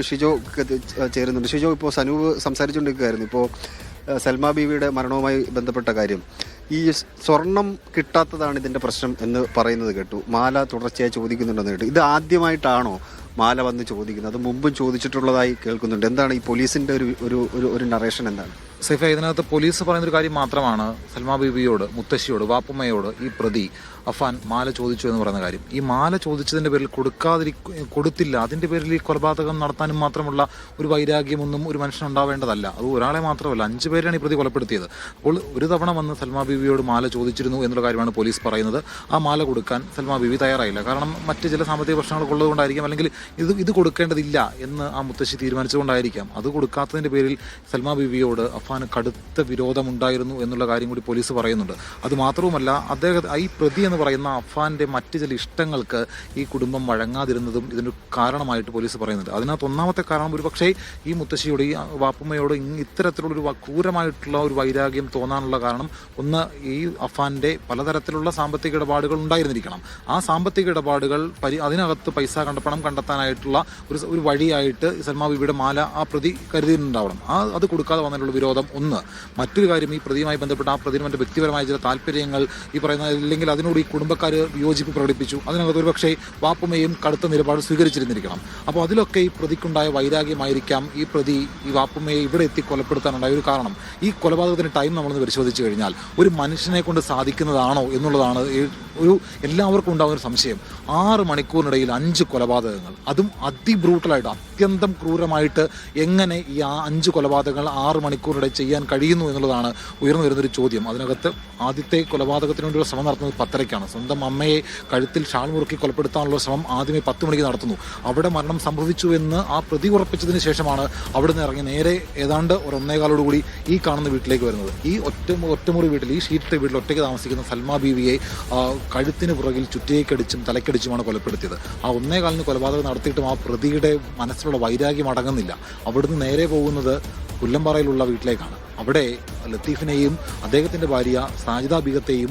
ഷിജോ ചേരുന്നുണ്ട്. ഷിജോ, ഇപ്പോൾ സനൂപ് സംസാരിച്ചുകൊണ്ടിരിക്കുകയായിരുന്നു ഇപ്പോൾ സൽമാ ബീവിയുടെ മരണവുമായി ബന്ധപ്പെട്ട കാര്യം. ഈ സ്വർണം കിട്ടാത്തതാണ് ഇതിൻ്റെ പ്രശ്നം എന്ന് പറയുന്നത് കേട്ടു. മാല തുടർച്ചയായി ചോദിക്കുന്നുണ്ടെന്ന് കേട്ടു. ഇത് ആദ്യമായിട്ടാണോ മാല വന്ന് ചോദിക്കുന്നത്? അത് മുമ്പും ചോദിച്ചിട്ടുള്ളതായി കേൾക്കുന്നുണ്ട്. എന്താണ് ഈ പോലീസിൻ്റെ ഒരു നറേഷൻ എന്താണ്? സൈഫ, ഇതിനകത്ത് പോലീസ് പറയുന്നൊരു കാര്യം മാത്രമാണ് സൽമാ ബീവിയോട്, മുത്തശ്ശിയോട്, വാപ്പുമ്മയോട് ഈ പ്രതി അഫാൻ മാല ചോദിച്ചു എന്ന് പറയുന്ന കാര്യം. ഈ മാല ചോദിച്ചതിന്റെ പേരിൽ കൊടുത്തില്ല, അതിന്റെ പേരിൽ ഈ കൊലപാതകം നടത്താനും മാത്രമുള്ള ഒരു വൈരാഗ്യമൊന്നും ഒരു മനുഷ്യനുണ്ടാവേണ്ടതല്ല. അത് ഒരാളെ മാത്രമല്ല, 5 പേരെയാണ് ഈ പ്രതി കൊലപ്പെടുത്തിയത്. അപ്പോൾ ഒരു തവണ വന്ന് സൽമാ ബീവിയോട് മാല ചോദിച്ചിരുന്നു എന്നുള്ള കാര്യമാണ് പോലീസ് പറയുന്നത്. ആ മാല കൊടുക്കാൻ സൽമാ ബീവി തയ്യാറായില്ല. കാരണം മറ്റ് ചില സാമ്പത്തിക പ്രശ്നങ്ങളൊക്കെ ഉള്ളതുകൊണ്ടായിരിക്കാം, അല്ലെങ്കിൽ ഇത് കൊടുക്കേണ്ടതില്ല എന്ന് ആ മുത്തശ്ശി തീരുമാനിച്ചുകൊണ്ടായിരിക്കാം. അത് കൊടുക്കാത്തതിന്റെ പേരിൽ സൽമാ ബീവിയോട് അഫാന് കടുത്ത വിരോധമുണ്ടായിരുന്നു എന്നുള്ള കാര്യം കൂടി പോലീസ് പറയുന്നുണ്ട്. അത് മാത്രവുമല്ല, ഈ പ്രതി എന്ന് പറയുന്ന അഫാന്റെ മറ്റ് ചില ഇഷ്ടങ്ങൾക്ക് ഈ കുടുംബം വഴങ്ങാതിരുന്നതും ഇതിന് കാരണമായിട്ട് പോലീസ് പറയുന്നുണ്ട്. അതിനകത്ത് ഒന്നാമത്തെ കാരണം ഒരുപക്ഷേ ഈ മുത്തശ്ശിയോട്, ഈ വാപ്പുമ്മയോട് ഇത്തരത്തിലുള്ളൊരു ക്രൂരമായിട്ടുള്ള ഒരു വൈരാഗ്യം തോന്നാനുള്ള കാരണം ഒന്ന്, ഈ അഫാന്റെ പലതരത്തിലുള്ള സാമ്പത്തിക ഇടപാടുകൾ ഉണ്ടായിരുന്നിരിക്കണം. ആ സാമ്പത്തിക ഇടപാടുകൾ അതിനകത്ത് പണം കണ്ടെത്താനായിട്ടുള്ള ഒരു വഴിയായിട്ട് സൽമാ ബീവിയുടെ മാല ആ പ്രതി കരുതിയിട്ടുണ്ടാവണം. അത് കൊടുക്കാതെ വന്നതിനുള്ള വിരോധം ഒന്ന്. മറ്റൊരു കാര്യം, ഈ പ്രതിയുമായി ബന്ധപ്പെട്ട ആ പ്രതിന് മറ്റ് വ്യക്തിപരമായ ചില താല്പര്യങ്ങൾ ഈ പറയുന്ന, ഇല്ലെങ്കിൽ അതിനോട് ഈ കുടുംബക്കാർ വിയോജിപ്പ് പ്രകടിപ്പിച്ചു. അതിനകത്ത് ഒരുപക്ഷെ വാപ്പുമ്മയും കടുത്ത നിലപാട് സ്വീകരിച്ചിരുന്നിരിക്കണം. അപ്പോൾ അതിലൊക്കെ ഈ പ്രതിക്കുണ്ടായ വൈരാഗ്യമായിരിക്കാം ഈ പ്രതി ഈ വാപ്പുമ്മയെ ഇവിടെ എത്തി കൊലപ്പെടുത്താനുണ്ടായ ഒരു കാരണം. ഈ കൊലപാതകത്തിന് ടൈം നമ്മളൊന്ന് പരിശോധിച്ച് കഴിഞ്ഞാൽ ഒരു മനുഷ്യനെ കൊണ്ട് സാധിക്കുന്നതാണോ എന്നുള്ളതാണ് എല്ലാവർക്കും ഉണ്ടാകുന്ന ഒരു സംശയം. 6 മണിക്കൂറിനിടയിൽ 5 കൊലപാതകങ്ങൾ, അതും അതിബ്രൂട്ടലായിട്ട്, അത്യന്തം ക്രൂരമായിട്ട് എങ്ങനെ ഈ 5 കൊലപാതകങ്ങൾ 6 മണിക്കൂറിനിടെ ചെയ്യാൻ കഴിയുന്നു എന്നുള്ളതാണ് ഉയർന്നു വരുന്നൊരു ചോദ്യം. അതിനകത്ത് ആദ്യത്തെ കൊലപാതകത്തിന് വേണ്ടിയുള്ള ശ്രമം നടത്തുന്നത് 10:30-ക്കാണ്. സ്വന്തം അമ്മയെ കഴുത്തിൽ ഷാൾ മുറുക്കി കൊലപ്പെടുത്താനുള്ള ശ്രമം ആദ്യമേ 10 മണിക്ക് നടത്തുന്നു. അവിടെ മരണം സംഭവിച്ചു എന്ന് ആ പ്രതി ഉറപ്പിച്ചതിന് ശേഷമാണ് അവിടുന്ന് ഇറങ്ങി നേരെ ഏതാണ്ട് 1:15 ഈ കാണുന്ന വീട്ടിലേക്ക് വരുന്നത്. ഈ ഒറ്റമുറി വീട്ടിൽ, ഈ ഷീറ്റിട്ട വീട്ടിൽ ഒറ്റയ്ക്ക് താമസിക്കുന്ന സൽമാ ബീവിയെ കഴുത്തിന് പുറകിൽ ചുറ്റിയേക്കടിച്ചും തലക്കടിച്ചുമാണ് കൊലപ്പെടുത്തിയത്. ആ 1:15 കൊലപാതകം നടത്തിയിട്ടും ആ പ്രതിയുടെ മനസ്സിലുള്ള വൈരാഗ്യം അടങ്ങുന്നില്ല. അവിടുന്ന് നേരെ പോകുന്നത് പുല്ലമ്പാറയിലുള്ള വീട്ടിലേക്കാണ്. അവിടെ ലത്തീഫിനെയും അദ്ദേഹത്തിൻ്റെ ഭാര്യ സാജിദ ബീഗത്തെയും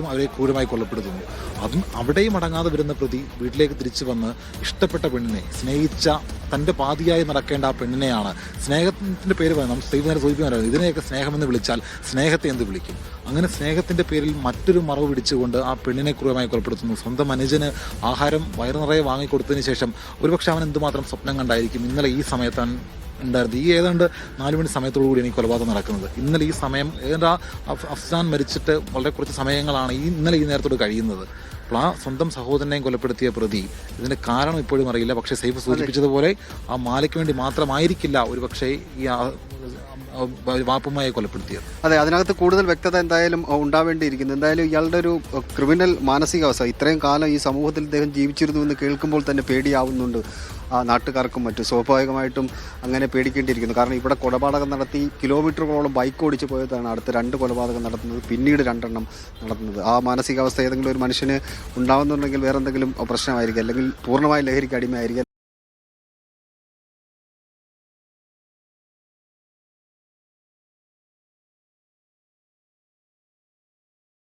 അവരെ ക്രൂരമായി കൊലപ്പെടുത്തുന്നു. അതും അവിടെയും അടങ്ങാതെ വരുന്ന പ്രതി വീട്ടിലേക്ക് തിരിച്ചു വന്ന് ഇഷ്ടപ്പെട്ട പെണ്ണിനെ, സ്നേഹിച്ച തൻ്റെ പാതിയായി നടക്കേണ്ട ആ പെണ്ണിനെയാണ്, സ്നേഹത്തിൻ്റെ പേര് പറയുന്നത്, നമ്മൾ നേരെ സൂചിപ്പിക്കാനാണ്, ഇതിനെയൊക്കെ സ്നേഹമെന്ന് വിളിച്ചാൽ സ്നേഹത്തെ എന്ത് വിളിക്കും? അങ്ങനെ സ്നേഹത്തിൻ്റെ പേരിൽ മറ്റൊരു മറവ് പിടിച്ചുകൊണ്ട് ആ പെണ്ണിനെ ക്രൂരമായി കൊലപ്പെടുത്തുന്നു. സ്വന്തം അനുജന് ആഹാരം വയറു നിറയെ വാങ്ങിക്കൊടുത്തതിന് ശേഷം ഒരുപക്ഷെ അവൻ എന്തുമാത്രം സ്വപ്നം കണ്ടായിരിക്കും ഇന്നലെ ഈ സമയത്താണ് ഉണ്ടായിരുന്നത്. ഈ ഏതാണ്ട് 4 മണി സമയത്തോടുകൂടിയാണ് ഈ കൊലപാതകം നടക്കുന്നത്. ഇന്നലെ ഈ സമയം അഫ്സാൻ മരിച്ചിട്ട് വളരെ കുറച്ച് സമയങ്ങളാണ് ഇന്നലെ ഈ നേരത്തോട് കഴിയുന്നത്. അപ്പോൾ ആ സ്വന്തം സഹോദരനെയും കൊലപ്പെടുത്തിയ പ്രതി, ഇതിന്റെ കാരണം ഇപ്പോഴും അറിയില്ല. പക്ഷേ സൈഫ് സൂചിപ്പിച്ചതുപോലെ ആ മാലയ്ക്ക് വേണ്ടി മാത്രമായിരിക്കില്ല ഒരുപക്ഷെ ഈ വാപ്പുമ്മയെ കൊലപ്പെടുത്തിയത്. അതെ, അതിനകത്ത് കൂടുതൽ വ്യക്തത എന്തായാലും ഉണ്ടാവേണ്ടിയിരിക്കുന്നു. എന്തായാലും ഇയാളുടെ ഒരു ക്രിമിനൽ മാനസികാവസ്ഥ, ഇത്രയും കാലം ഈ സമൂഹത്തിൽ ഇദ്ദേഹം ജീവിച്ചിരുന്നു എന്ന് കേൾക്കുമ്പോൾ തന്നെ പേടിയാവുന്നുണ്ട് ആ നാട്ടുകാർക്കും മറ്റും. സ്വാഭാവികമായിട്ടും അങ്ങനെ പേടിക്കേണ്ടിയിരിക്കുന്നു. കാരണം ഇവിടെ കൊലപാതകം നടത്തി കിലോമീറ്ററുകളോളം ബൈക്ക് ഓടിച്ച് പോയതാണ് അടുത്ത 2 കൊലപാതകം നടത്തുന്നത്, പിന്നീട് 2 എണ്ണം നടത്തുന്നത്. ആ മാനസികാവസ്ഥ ഏതെങ്കിലും ഒരു മനുഷ്യന് ഉണ്ടാവുന്നുണ്ടെങ്കിൽ വേറെ എന്തെങ്കിലും പ്രശ്നമായിരിക്കും, അല്ലെങ്കിൽ പൂർണ്ണമായി ലഹരിക്ക് അടിമയായിരിക്കും.